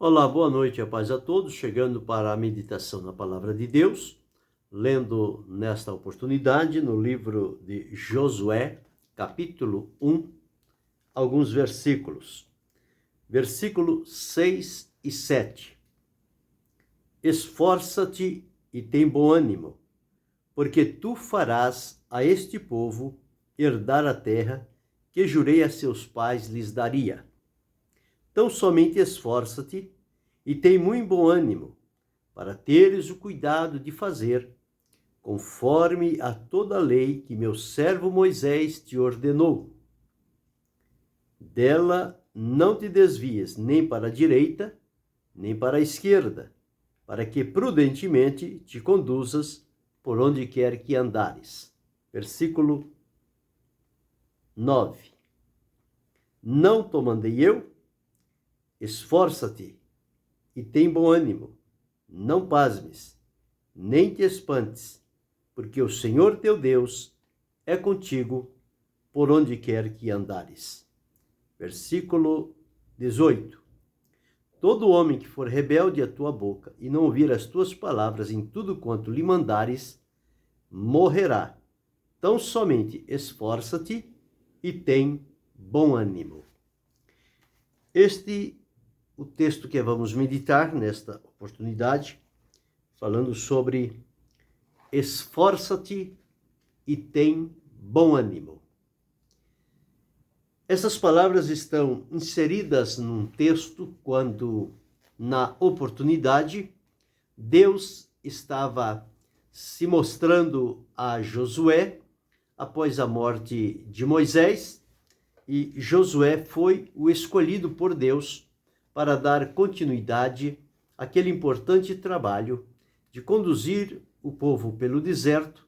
Olá, boa noite, a paz a todos, chegando para a meditação na Palavra de Deus, lendo nesta oportunidade no livro de Josué, capítulo 1, alguns versículos. Versículo 6 e 7. Esforça-te e tem bom ânimo, porque tu farás a este povo herdar a terra que jurei a seus pais lhes daria. Então somente esforça-te e tem muito bom ânimo, para teres o cuidado de fazer, conforme a toda a lei que meu servo Moisés te ordenou. Dela não te desvies nem para a direita, nem para a esquerda, para que prudentemente te conduzas por onde quer que andares. Versículo 9. Não te mandei eu? Esforça-te e tem bom ânimo, não pasmes, nem te espantes, porque o Senhor teu Deus é contigo por onde quer que andares. Versículo 18. Todo homem que for rebelde à tua boca e não ouvir as tuas palavras em tudo quanto lhe mandares, morrerá. Tão somente esforça-te e tem bom ânimo. O texto que vamos meditar nesta oportunidade, falando sobre esforça-te e tem bom ânimo. Essas palavras estão inseridas num texto quando, na oportunidade, Deus estava se mostrando a Josué após a morte de Moisés, e Josué foi o escolhido por Deus para dar continuidade àquele importante trabalho de conduzir o povo pelo deserto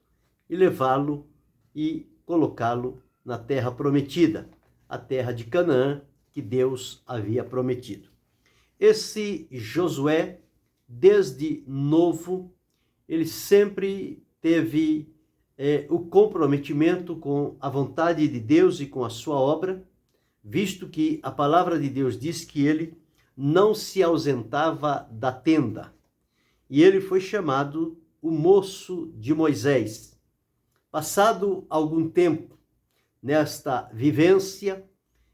e levá-lo e colocá-lo na terra prometida, a terra de Canaã que Deus havia prometido. Esse Josué, desde novo, ele sempre teve o comprometimento com a vontade de Deus e com a sua obra, visto que a palavra de Deus diz que ele não se ausentava da tenda. E ele foi chamado o moço de Moisés. Passado algum tempo nesta vivência,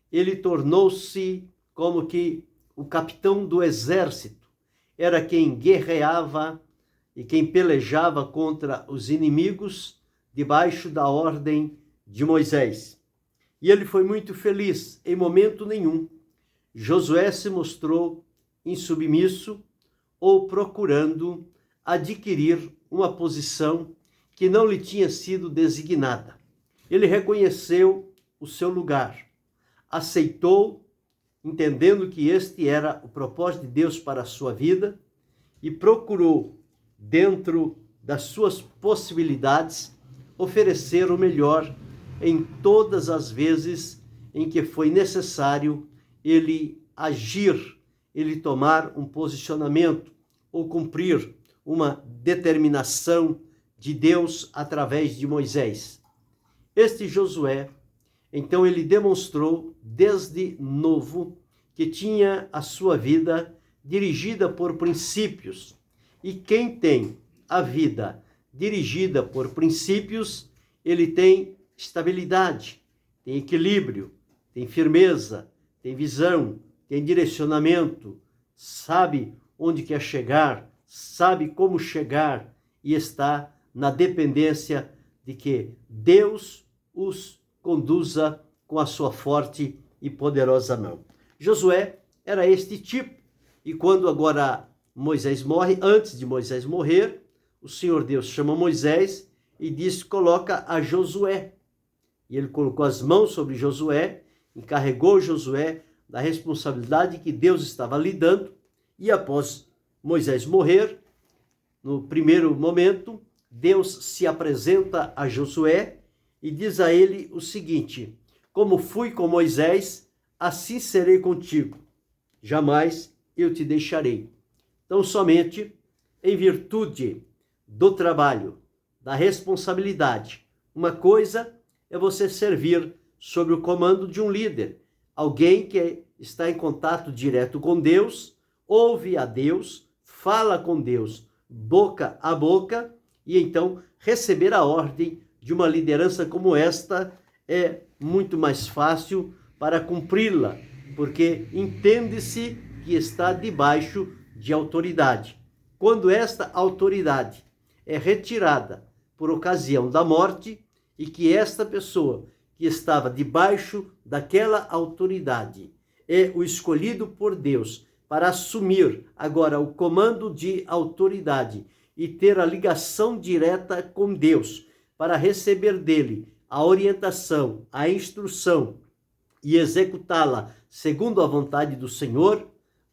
ele tornou-se como que o capitão do exército. Era quem guerreava e quem pelejava contra os inimigos debaixo da ordem de Moisés. E ele foi muito feliz, em momento nenhum Josué se mostrou insubmisso ou procurando adquirir uma posição que não lhe tinha sido designada. Ele reconheceu o seu lugar, aceitou, entendendo que este era o propósito de Deus para a sua vida, e procurou, dentro das suas possibilidades, oferecer o melhor em todas as vezes em que foi necessário ele agir, ele tomar um posicionamento ou cumprir uma determinação de Deus através de Moisés. Este Josué, então, ele demonstrou desde novo que tinha a sua vida dirigida por princípios. E quem tem a vida dirigida por princípios, ele tem estabilidade, tem equilíbrio, tem firmeza, tem visão, tem direcionamento, sabe onde quer chegar, sabe como chegar e está na dependência de que Deus os conduza com a sua forte e poderosa mão. Josué era este tipo, e quando agora Moisés morre, antes de Moisés morrer, o Senhor Deus chama Moisés e diz: coloca a Josué. E ele colocou as mãos sobre Josué, encarregou Josué da responsabilidade que Deus estava lhe dando, e após Moisés morrer, no primeiro momento, Deus se apresenta a Josué e diz a ele o seguinte: como fui com Moisés, assim serei contigo, jamais eu te deixarei. Então, somente em virtude do trabalho, da responsabilidade, uma coisa é você servir sob o comando de um líder, alguém que está em contato direto com Deus, ouve a Deus, fala com Deus boca a boca, e então receber a ordem de uma liderança como esta é muito mais fácil para cumpri-la, porque entende-se que está debaixo de autoridade. Quando esta autoridade é retirada por ocasião da morte, e que esta pessoa que estava debaixo daquela autoridade é o escolhido por Deus para assumir agora o comando de autoridade e ter a ligação direta com Deus, para receber dele a orientação, a instrução e executá-la segundo a vontade do Senhor,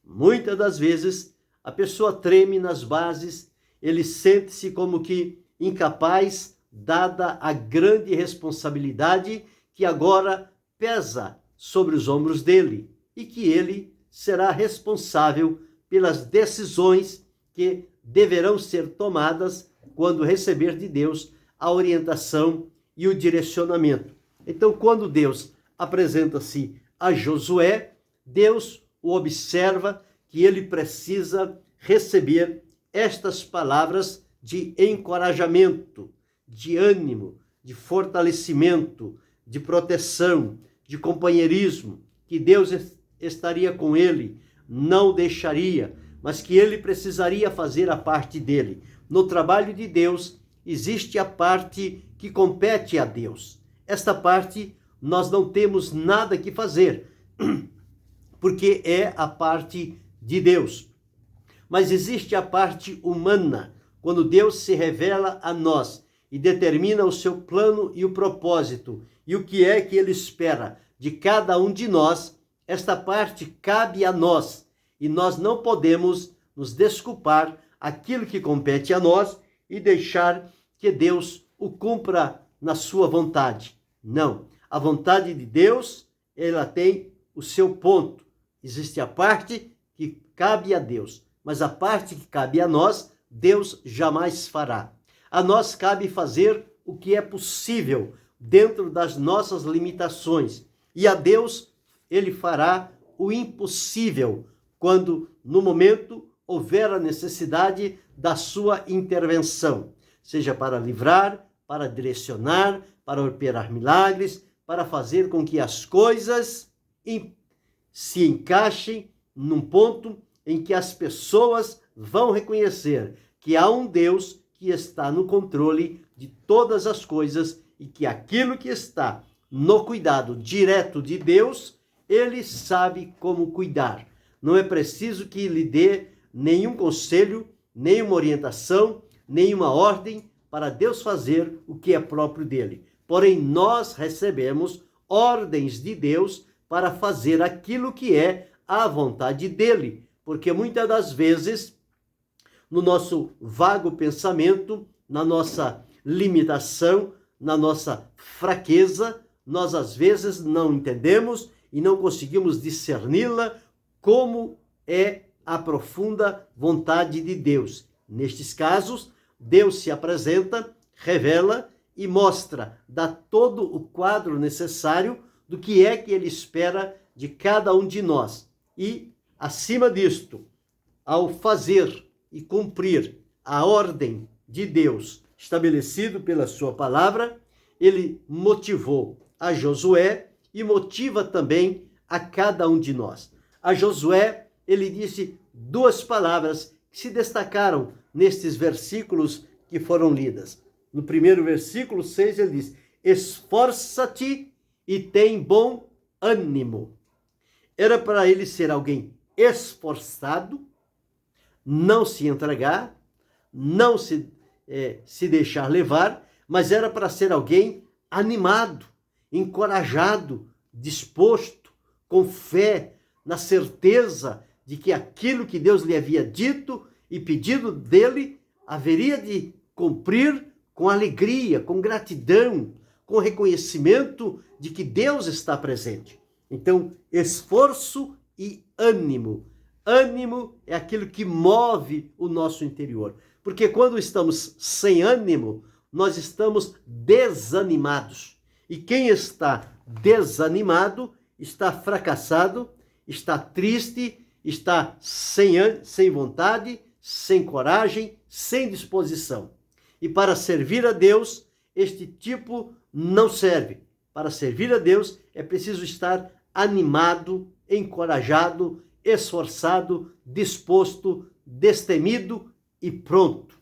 muitas das vezes a pessoa treme nas bases, ele sente-se como que incapaz, dada a grande responsabilidade que agora pesa sobre os ombros dele, e que ele será responsável pelas decisões que deverão ser tomadas quando receber de Deus a orientação e o direcionamento. Então, quando Deus apresenta-se a Josué, Deus o observa que ele precisa receber estas palavras de encorajamento, de ânimo, de fortalecimento, de proteção, de companheirismo, que Deus estaria com ele, não deixaria, mas que ele precisaria fazer a parte dele. No trabalho de Deus, existe a parte que compete a Deus. Esta parte nós não temos nada que fazer, porque é a parte de Deus. Mas existe a parte humana, quando Deus se revela a nós e determina o seu plano e o propósito, e o que é que ele espera de cada um de nós. Esta parte cabe a nós, e nós não podemos nos desculpar aquilo que compete a nós e deixar que Deus o cumpra na sua vontade. Não, a vontade de Deus, ela tem o seu ponto. Existe a parte que cabe a Deus, mas a parte que cabe a nós, Deus jamais fará. A nós cabe fazer o que é possível dentro das nossas limitações, e a Deus ele fará o impossível quando no momento houver a necessidade da sua intervenção, seja para livrar, para direcionar, para operar milagres, para fazer com que as coisas se encaixem num ponto em que as pessoas vão reconhecer que há um Deus que está no controle de todas as coisas, e que aquilo que está no cuidado direto de Deus, ele sabe como cuidar. Não é preciso que lhe dê nenhum conselho, nenhuma orientação, nenhuma ordem para Deus fazer o que é próprio dele. Porém, nós recebemos ordens de Deus para fazer aquilo que é a vontade dele, porque muitas das vezes, no nosso vago pensamento, na nossa limitação, na nossa fraqueza, nós às vezes não entendemos e não conseguimos discerni-la como é a profunda vontade de Deus. Nestes casos, Deus se apresenta, revela e mostra, dá todo o quadro necessário do que é que ele espera de cada um de nós. E, acima disto, ao fazer e cumprir a ordem de Deus estabelecido pela sua palavra, ele motivou a Josué e motiva também a cada um de nós. A Josué, ele disse duas palavras que se destacaram nestes versículos que foram lidas. No primeiro versículo 6, ele diz: esforça-te e tem bom ânimo. Era para ele ser alguém esforçado, não se entregar, não se deixar levar, mas era para ser alguém animado, encorajado, disposto, com fé, na certeza de que aquilo que Deus lhe havia dito e pedido dele haveria de cumprir com alegria, com gratidão, com reconhecimento de que Deus está presente. Então, esforço e ânimo. Ânimo é aquilo que move o nosso interior. Porque quando estamos sem ânimo, nós estamos desanimados. E quem está desanimado, está fracassado, está triste, está sem vontade, sem coragem, sem disposição. E para servir a Deus, este tipo não serve. Para servir a Deus é preciso estar animado, encorajado, esforçado, disposto, destemido e pronto.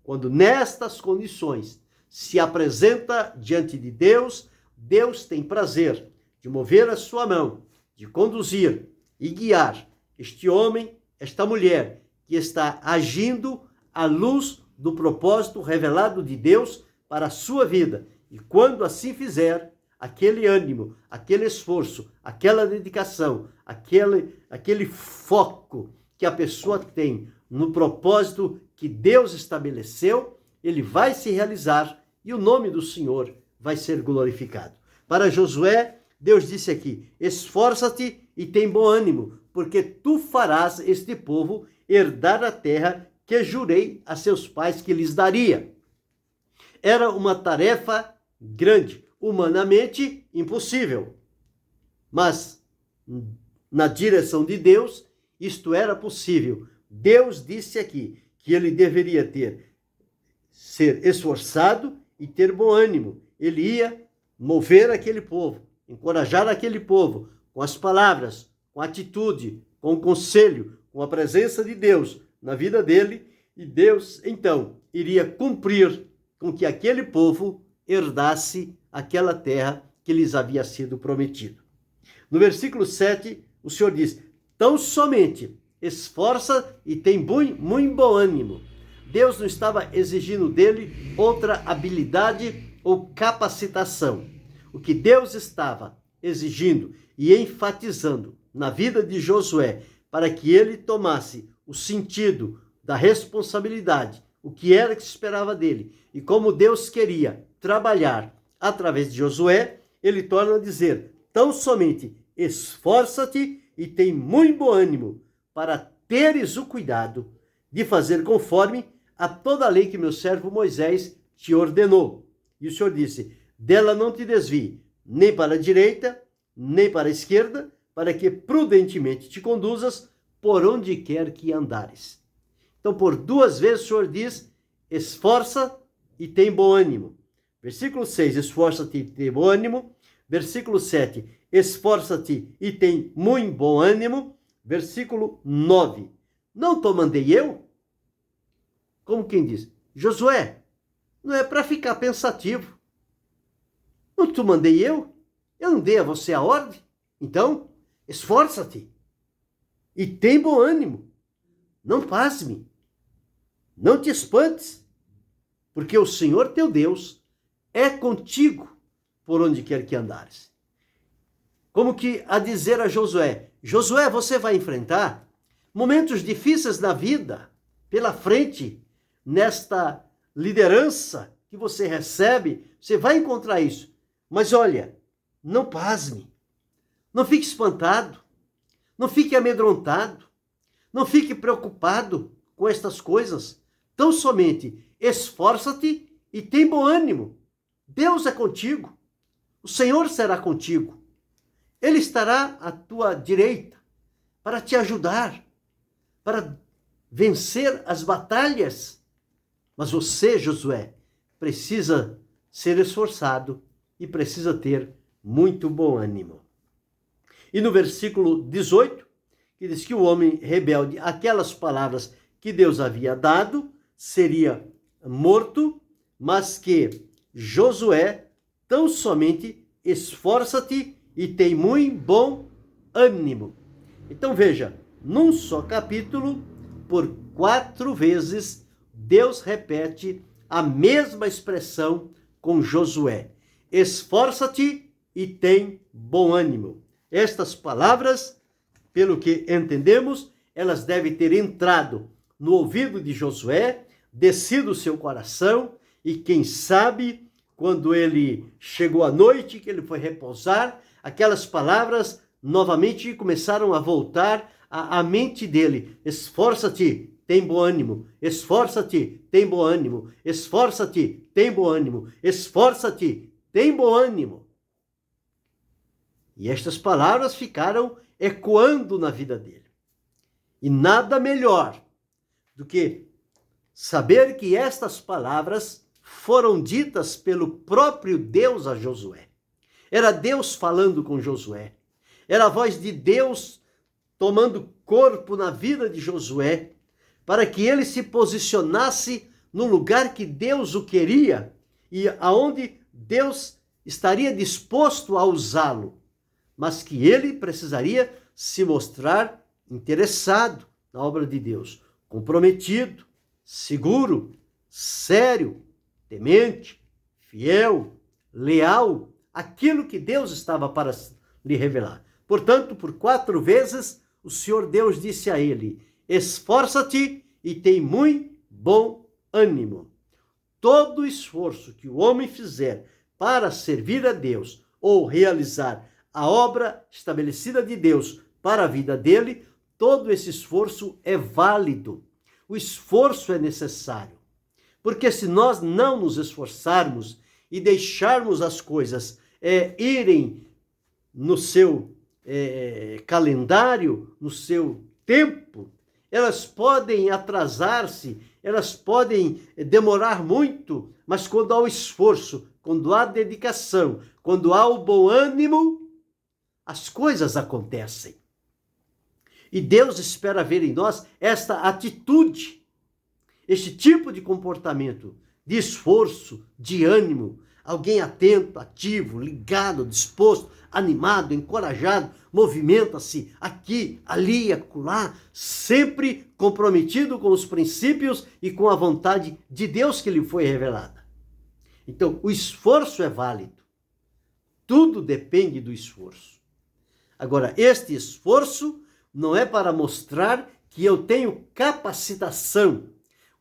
Quando nestas condições se apresenta diante de Deus, Deus tem prazer de mover a sua mão, de conduzir e guiar este homem, esta mulher, que está agindo à luz do propósito revelado de Deus para a sua vida. E quando assim fizer, aquele ânimo, aquele esforço, aquela dedicação, aquele foco que a pessoa tem no propósito que Deus estabeleceu, ele vai se realizar e o nome do Senhor vai ser glorificado. Para Josué, Deus disse aqui: esforça-te e tem bom ânimo, porque tu farás este povo herdar a terra que jurei a seus pais que lhes daria. Era uma tarefa grande, humanamente impossível. Mas, na direção de Deus, isto era possível. Deus disse aqui que ele deveria ser esforçado e ter bom ânimo. Ele ia mover aquele povo, encorajar aquele povo com as palavras, com a atitude, com o conselho, com a presença de Deus na vida dele, e Deus, então, iria cumprir com que aquele povo herdasse aquela terra que lhes havia sido prometido. No versículo 7, o Senhor diz: tão somente esforça e tem muito bom ânimo. Deus não estava exigindo dele outra habilidade ou capacitação. O que Deus estava exigindo e enfatizando na vida de Josué, para que ele tomasse o sentido da responsabilidade, o que era que se esperava dele, e como Deus queria trabalhar através de Josué, ele torna a dizer: tão somente esforça-te e tem muito bom ânimo, para teres o cuidado de fazer conforme a toda a lei que meu servo Moisés te ordenou. E o Senhor disse: dela não te desvie, nem para a direita, nem para a esquerda, para que prudentemente te conduzas por onde quer que andares. Então, por duas vezes o Senhor diz: esforça e tem bom ânimo. Versículo 6, esforça-te e tem bom ânimo. Versículo 7, esforça-te e tem muito bom ânimo. Versículo 9, não te mandei eu? Como quem diz: Josué, não é para ficar pensativo. Não te mandei eu? Eu não dei a você a ordem? Então, esforça-te e tem bom ânimo. Não pasme, não te espantes, porque o Senhor teu Deus é contigo por onde quer que andares. Como que a dizer a Josué: Josué, você vai enfrentar momentos difíceis na vida pela frente, nesta liderança que você recebe, você vai encontrar isso. Mas olha, não pasme, não fique espantado, não fique amedrontado, não fique preocupado com estas coisas. Tão somente esforça-te e tem bom ânimo. Deus é contigo, o Senhor será contigo. Ele estará à tua direita para te ajudar, para vencer as batalhas. Mas você, Josué, precisa ser esforçado e precisa ter muito bom ânimo. E no versículo 18, que diz que o homem rebelde, aquelas palavras que Deus havia dado, seria morto, mas que Josué, tão somente esforça-te e tem muito bom ânimo. Então veja, num só capítulo, por 4 vezes, Deus repete a mesma expressão com Josué: esforça-te e tem bom ânimo. Estas palavras, pelo que entendemos, elas devem ter entrado no ouvido de Josué, descido o seu coração, e quem sabe, quando ele chegou à noite, que ele foi repousar, aquelas palavras novamente começaram a voltar à mente dele: esforça-te, tem bom ânimo, esforça-te, tem bom ânimo, esforça-te, tem bom ânimo, esforça-te, tem bom ânimo. E estas palavras ficaram ecoando na vida dele. E nada melhor do que saber que estas palavras foram ditas pelo próprio Deus a Josué. Era Deus falando com Josué. Era a voz de Deus tomando corpo na vida de Josué, para que ele se posicionasse no lugar que Deus o queria e aonde Deus estaria disposto a usá-lo, mas que ele precisaria se mostrar interessado na obra de Deus, comprometido, seguro, sério, temente, fiel, leal, aquilo que Deus estava para lhe revelar. Portanto, por 4 vezes, o Senhor Deus disse a ele: esforça-te e tem muito bom ânimo. Todo esforço que o homem fizer para servir a Deus ou realizar a obra estabelecida de Deus para a vida dele, todo esse esforço é válido. O esforço é necessário. Porque se nós não nos esforçarmos e deixarmos as coisas irem no seu calendário, no seu tempo, elas podem atrasar-se, elas podem demorar muito, mas quando há o esforço, quando há dedicação, quando há o bom ânimo, as coisas acontecem. E Deus espera ver em nós esta atitude, este tipo de comportamento, de esforço, de ânimo, alguém atento, ativo, ligado, disposto, animado, encorajado, movimenta-se aqui, ali, acolá, sempre comprometido com os princípios e com a vontade de Deus que lhe foi revelada. Então, o esforço é válido. Tudo depende do esforço. Agora, este esforço não é para mostrar que eu tenho capacitação.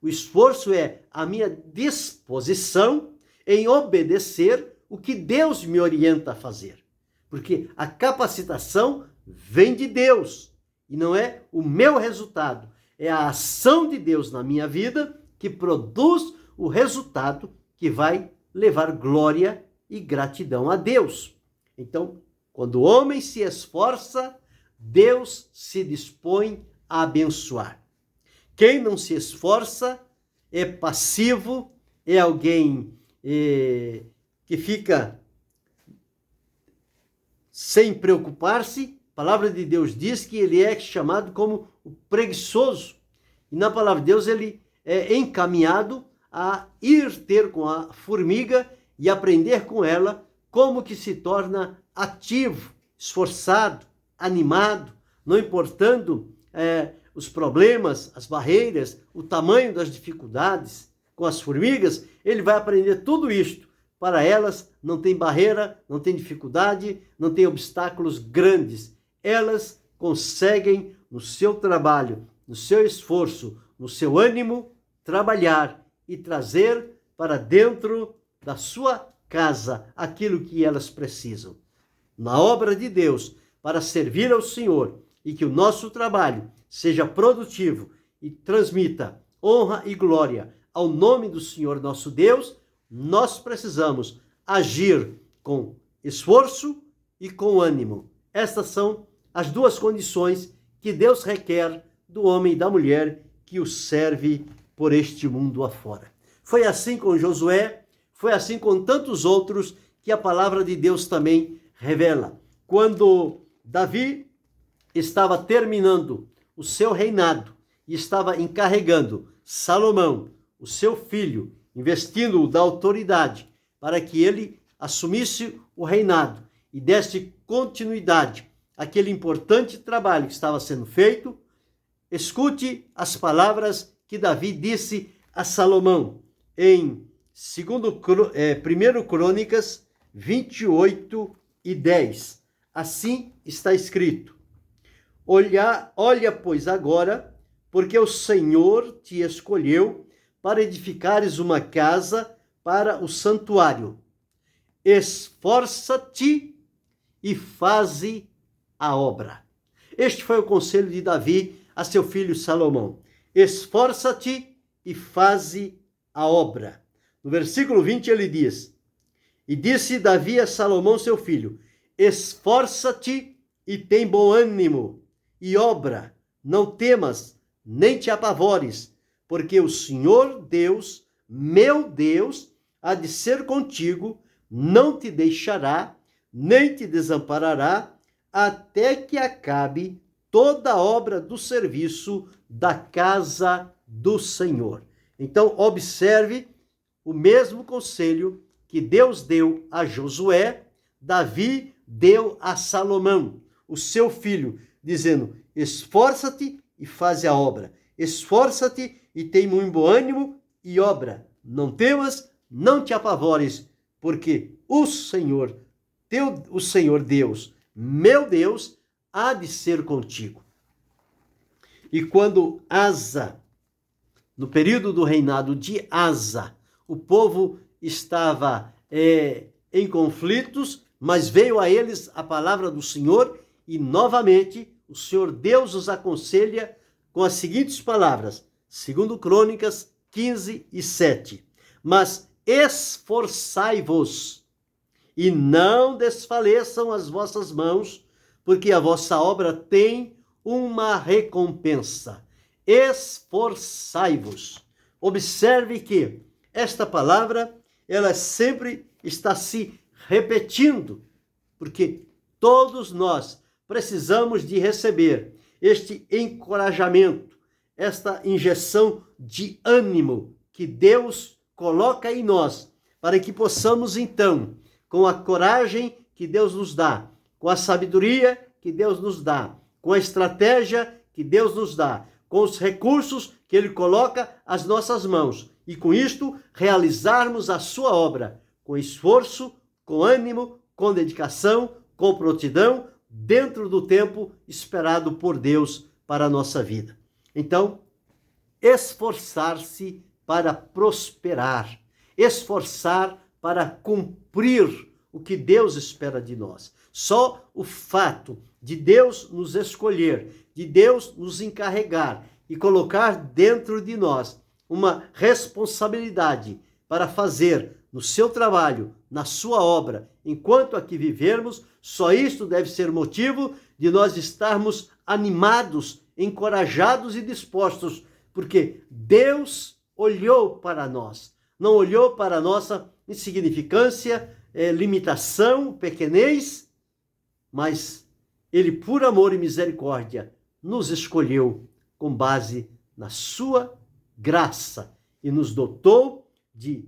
O esforço é a minha disposição em obedecer o que Deus me orienta a fazer. Porque a capacitação vem de Deus e não é o meu resultado. É a ação de Deus na minha vida que produz o resultado que vai levar glória e gratidão a Deus. Então, quando o homem se esforça, Deus se dispõe a abençoar. Quem não se esforça é passivo, é alguém que fica sem preocupar-se. A palavra de Deus diz que ele é chamado como o preguiçoso. E na palavra de Deus ele é encaminhado a ir ter com a formiga e aprender com ela como que se torna ativo, esforçado, animado, não importando os problemas, as barreiras, o tamanho das dificuldades. Com as formigas, ele vai aprender tudo isto. Para elas não tem barreira, não tem dificuldade, não tem obstáculos grandes. Elas conseguem, no seu trabalho, no seu esforço, no seu ânimo, trabalhar e trazer para dentro da sua casa aquilo que elas precisam. Na obra de Deus, para servir ao Senhor e que o nosso trabalho seja produtivo e transmita honra e glória ao nome do Senhor nosso Deus, nós precisamos agir com esforço e com ânimo. Estas são as 2 condições que Deus requer do homem e da mulher que o serve por este mundo afora. Foi assim com Josué, foi assim com tantos outros que a palavra de Deus também revela. Quando Davi estava terminando o seu reinado e estava encarregando Salomão, o seu filho, investindo-o da autoridade para que ele assumisse o reinado e desse continuidade àquele importante trabalho que estava sendo feito, escute as palavras que Davi disse a Salomão em 1 Crônicas 28:10. Assim está escrito: olha, pois, agora, porque o Senhor te escolheu para edificares uma casa para o santuário. Esforça-te e faze a obra. Este foi o conselho de Davi a seu filho Salomão. Esforça-te e faze a obra. No versículo 20 ele diz: e disse Davi a Salomão seu filho: esforça-te e tem bom ânimo, e obra, não temas, nem te apavores, porque o Senhor Deus, meu Deus, há de ser contigo, não te deixará, nem te desamparará, até que acabe toda a obra do serviço da casa do Senhor. Então, observe o mesmo conselho que Deus deu a Josué, Davi deu a Salomão, o seu filho, dizendo: esforça-te e faze a obra, esforça-te e tem muito bom ânimo e obra. Não temas, não te apavores, porque o Senhor Deus, meu Deus, há de ser contigo. E quando Asa, no período do reinado de Asa, o povo estava em conflitos, mas veio a eles a palavra do Senhor e novamente o Senhor Deus os aconselha com as seguintes palavras, segundo Crônicas 15:7. Mas esforçai-vos e não desfaleçam as vossas mãos, porque a vossa obra tem uma recompensa. Esforçai-vos. Observe que esta palavra, ela sempre está se repetindo, porque todos nós precisamos de receber este encorajamento, esta injeção de ânimo que Deus coloca em nós, para que possamos então, com a coragem que Deus nos dá, com a sabedoria que Deus nos dá, com a estratégia que Deus nos dá, com os recursos que Ele coloca às nossas mãos, e com isto realizarmos a sua obra, com esforço, com ânimo, com dedicação, com prontidão, dentro do tempo esperado por Deus para a nossa vida. Então, esforçar-se para prosperar, esforçar para cumprir o que Deus espera de nós. Só o fato de Deus nos escolher, de Deus nos encarregar e colocar dentro de nós uma responsabilidade para fazer no seu trabalho, na sua obra, enquanto aqui vivermos, só isto deve ser motivo de nós estarmos animados, encorajados e dispostos, porque Deus olhou para nós, não olhou para a nossa insignificância, limitação, pequenez, mas Ele, por amor e misericórdia, nos escolheu com base na sua graça e nos dotou de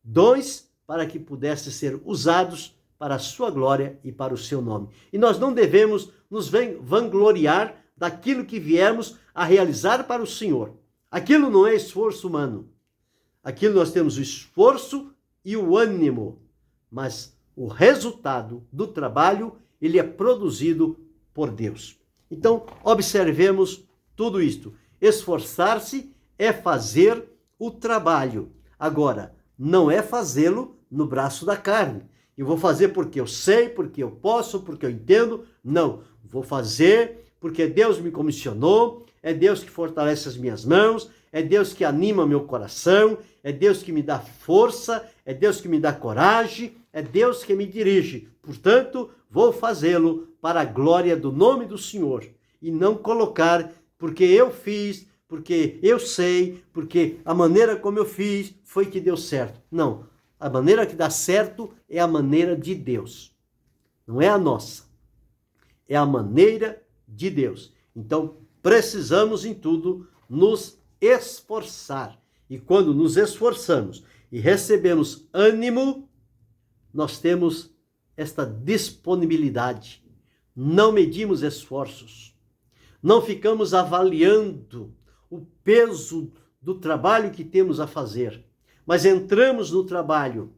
dons para que pudessem ser usados para a sua glória e para o seu nome. E nós não devemos nos vangloriar daquilo que viemos a realizar para o Senhor. Aquilo não é esforço humano. Aquilo nós temos o esforço e o ânimo, mas o resultado do trabalho, ele é produzido por Deus. Então, observemos tudo isto. Esforçar-se é fazer o trabalho. Agora, não é fazê-lo no braço da carne. Eu vou fazer porque eu sei, porque eu posso, porque eu entendo. Não, vou fazer porque Deus me comissionou, é Deus que fortalece as minhas mãos, é Deus que anima meu coração, é Deus que me dá força, é Deus que me dá coragem, é Deus que me dirige. Portanto, vou fazê-lo para a glória do nome do Senhor e não colocar porque eu fiz, porque eu sei, porque a maneira como eu fiz foi que deu certo. Não, a maneira que dá certo é a maneira de Deus, não é a nossa, é a maneira de Deus. Então, precisamos em tudo nos esforçar. E quando nos esforçamos e recebemos ânimo, nós temos esta disponibilidade. Não medimos esforços. Não ficamos avaliando o peso do trabalho que temos a fazer. Mas entramos no trabalho,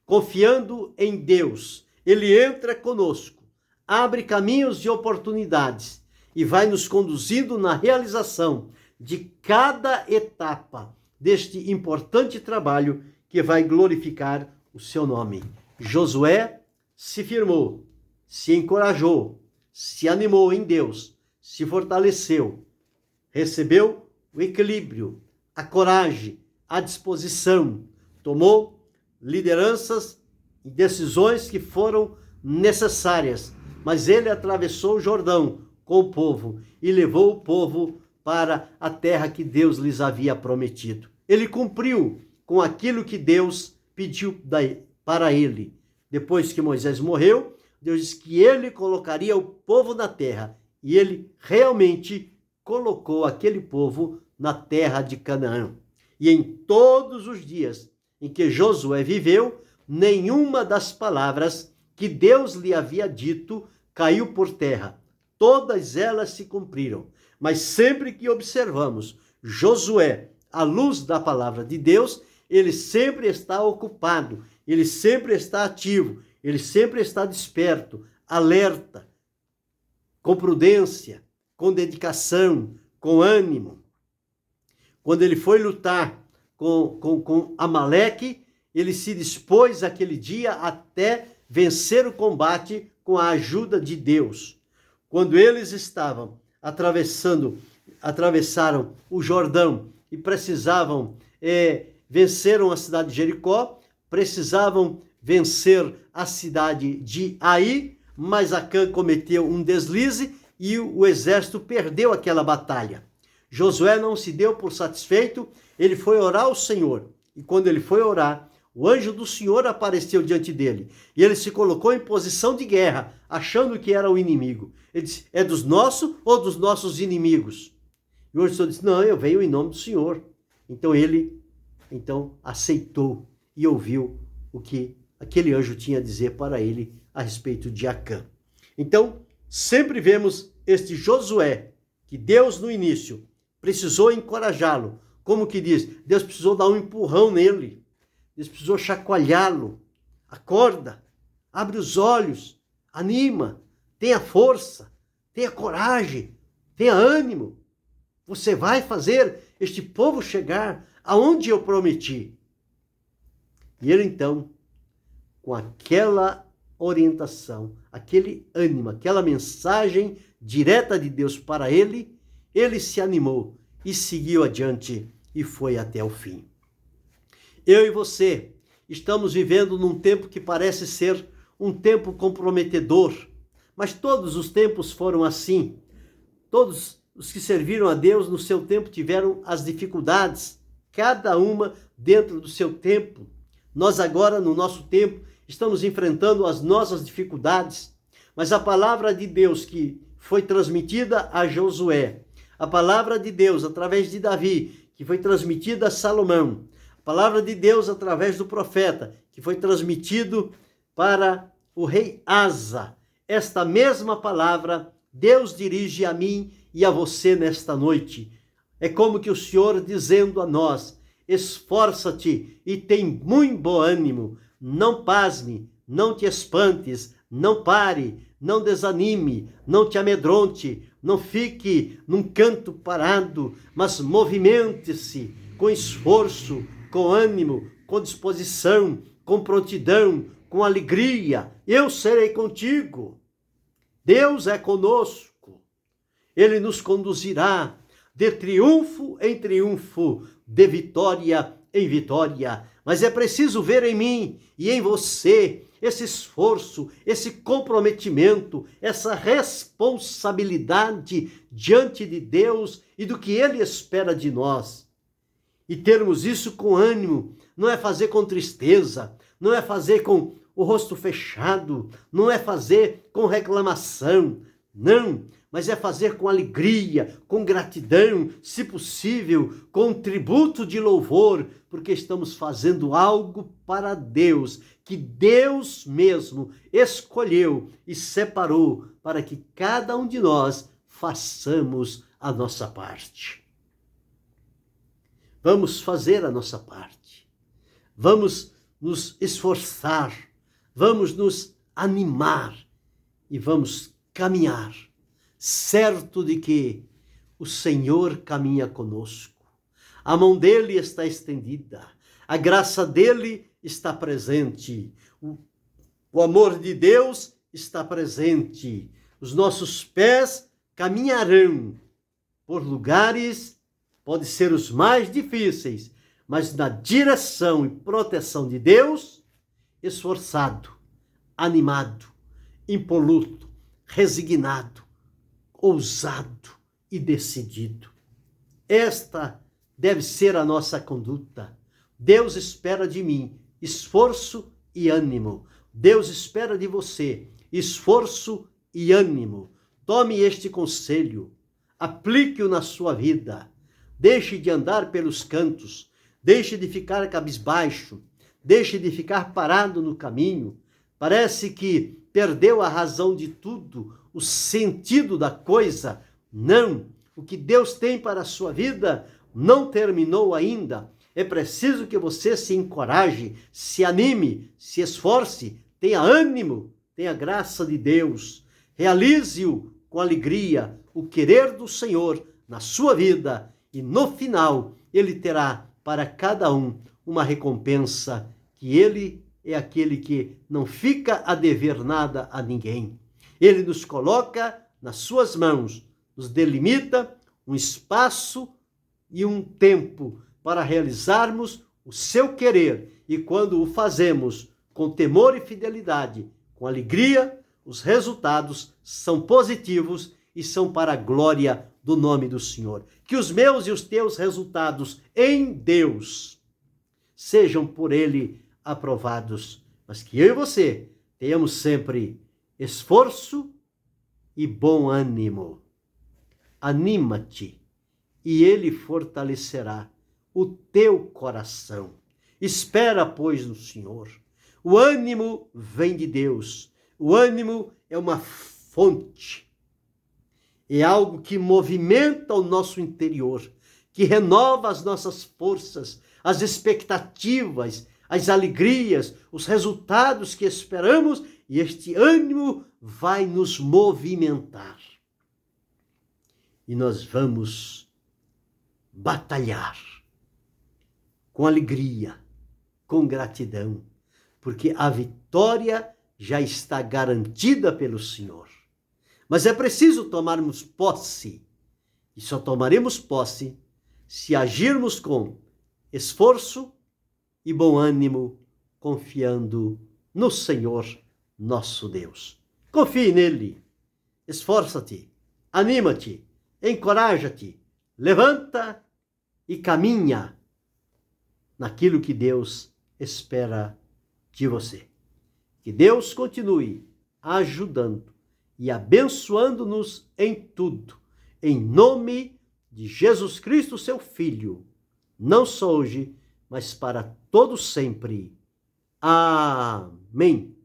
confiando em Deus. Ele entra conosco, abre caminhos de oportunidades e vai nos conduzindo na realização de cada etapa deste importante trabalho que vai glorificar o seu nome. Josué se firmou, se encorajou, se animou em Deus, se fortaleceu, recebeu o equilíbrio, a coragem, a disposição, tomou lideranças e decisões que foram necessárias, mas ele atravessou o Jordão com o povo e levou o povo para a terra que Deus lhes havia prometido. Ele cumpriu com aquilo que Deus pediu para ele. Depois que Moisés morreu, Deus disse que ele colocaria o povo na terra. E ele realmente colocou aquele povo na terra de Canaã. E em todos os dias em que Josué viveu, nenhuma das palavras que Deus lhe havia dito caiu por terra. Todas elas se cumpriram. Mas sempre que observamos Josué, à luz da palavra de Deus, ele sempre está ocupado, ele sempre está ativo, ele sempre está desperto, alerta, com prudência, com dedicação, com ânimo. Quando ele foi lutar com Amaleque, ele se dispôs aquele dia até vencer o combate com a ajuda de Deus. Quando eles estavam atravessaram o Jordão e precisavam venceram a cidade de Jericó, precisavam vencer a cidade de Ai, mas Acã cometeu um deslize e o exército perdeu aquela batalha. Josué não se deu por satisfeito, ele foi orar ao Senhor. E quando ele foi orar, o anjo do Senhor apareceu diante dele. E ele se colocou em posição de guerra, achando que era o inimigo. Ele disse, é dos nossos ou dos nossos inimigos? E o anjo do Senhor disse, não, eu venho em nome do Senhor. Então ele aceitou e ouviu o que aquele anjo tinha a dizer para ele a respeito de Acã. Então, sempre vemos este Josué, que Deus no início precisou encorajá-lo. Como que diz? Deus precisou dar um empurrão nele. Deus precisou chacoalhá-lo. Acorda, abre os olhos, anima, tenha força, tenha coragem, tenha ânimo. Você vai fazer este povo chegar aonde eu prometi. E ele então, com aquela orientação, aquele ânimo, aquela mensagem direta de Deus para ele, ele se animou e seguiu adiante e foi até o fim. Eu e você estamos vivendo num tempo que parece ser um tempo comprometedor, mas todos os tempos foram assim. Todos os que serviram a Deus no seu tempo tiveram as dificuldades, cada uma dentro do seu tempo. Nós agora, no nosso tempo, estamos enfrentando as nossas dificuldades, mas a palavra de Deus que foi transmitida a Josué, a palavra de Deus através de Davi, que foi transmitida a Salomão, a palavra de Deus através do profeta, que foi transmitido para o rei Asa. Esta mesma palavra Deus dirige a mim e a você nesta noite. É como que o Senhor dizendo a nós, esforça-te e tem muito bom ânimo, não pasme, não te espantes, não pare, não desanime, não te amedronte, não fique num canto parado, mas movimente-se com esforço, com ânimo, com disposição, com prontidão, com alegria. Eu serei contigo. Deus é conosco. Ele nos conduzirá de triunfo em triunfo, de vitória em vitória. Mas é preciso ver em mim e em você esse esforço, esse comprometimento, essa responsabilidade diante de Deus e do que Ele espera de nós. E termos isso com ânimo, não é fazer com tristeza, não é fazer com o rosto fechado, não é fazer com reclamação, não, mas é fazer com alegria, com gratidão, se possível, com tributo de louvor, porque estamos fazendo algo para Deus, que Deus mesmo escolheu e separou para que cada um de nós façamos a nossa parte. Vamos fazer a nossa parte. Vamos nos esforçar, vamos nos animar e vamos caminhar, certo de que o Senhor caminha conosco. A mão dele está estendida, a graça dele está presente, o amor de Deus está presente. Os nossos pés caminharão por lugares, pode ser os mais difíceis, mas na direção e proteção de Deus, esforçado, animado, impoluto, resignado, ousado e decidido. Esta deve ser a nossa conduta. Deus espera de mim esforço e ânimo. Deus espera de você esforço e ânimo. Tome este conselho, aplique-o na sua vida. Deixe de andar pelos cantos, deixe de ficar cabisbaixo, deixe de ficar parado no caminho. Parece que perdeu a razão de tudo, o sentido da coisa. Não, o que Deus tem para a sua vida não terminou ainda. É preciso que você se encoraje, se anime, se esforce, tenha ânimo, tenha graça de Deus. Realize-o com alegria, o querer do Senhor na sua vida, e no final ele terá para cada um uma recompensa, que ele é aquele que não fica a dever nada a ninguém. Ele nos coloca nas suas mãos, nos delimita um espaço e um tempo para realizarmos o seu querer, e quando o fazemos com temor e fidelidade, com alegria, os resultados são positivos e são para a glória do nome do Senhor. Que os meus e os teus resultados em Deus sejam por Ele aprovados, mas que eu e você tenhamos sempre esforço e bom ânimo. Anima-te e Ele fortalecerá o teu coração. Espera, pois, no Senhor. O ânimo vem de Deus. O ânimo é uma fonte. É algo que movimenta o nosso interior, que renova as nossas forças, as expectativas, as alegrias, os resultados que esperamos, e este ânimo vai nos movimentar. E nós vamos batalhar com alegria, com gratidão, porque a vitória já está garantida pelo Senhor. Mas é preciso tomarmos posse, e só tomaremos posse se agirmos com esforço e bom ânimo, confiando no Senhor nosso Deus. Confie nele, esforça-te, anima-te, encoraja-te, levanta e caminha naquilo que Deus espera de você. Que Deus continue ajudando e abençoando-nos em tudo, em nome de Jesus Cristo, seu Filho, não só hoje, mas para todo sempre. Amém.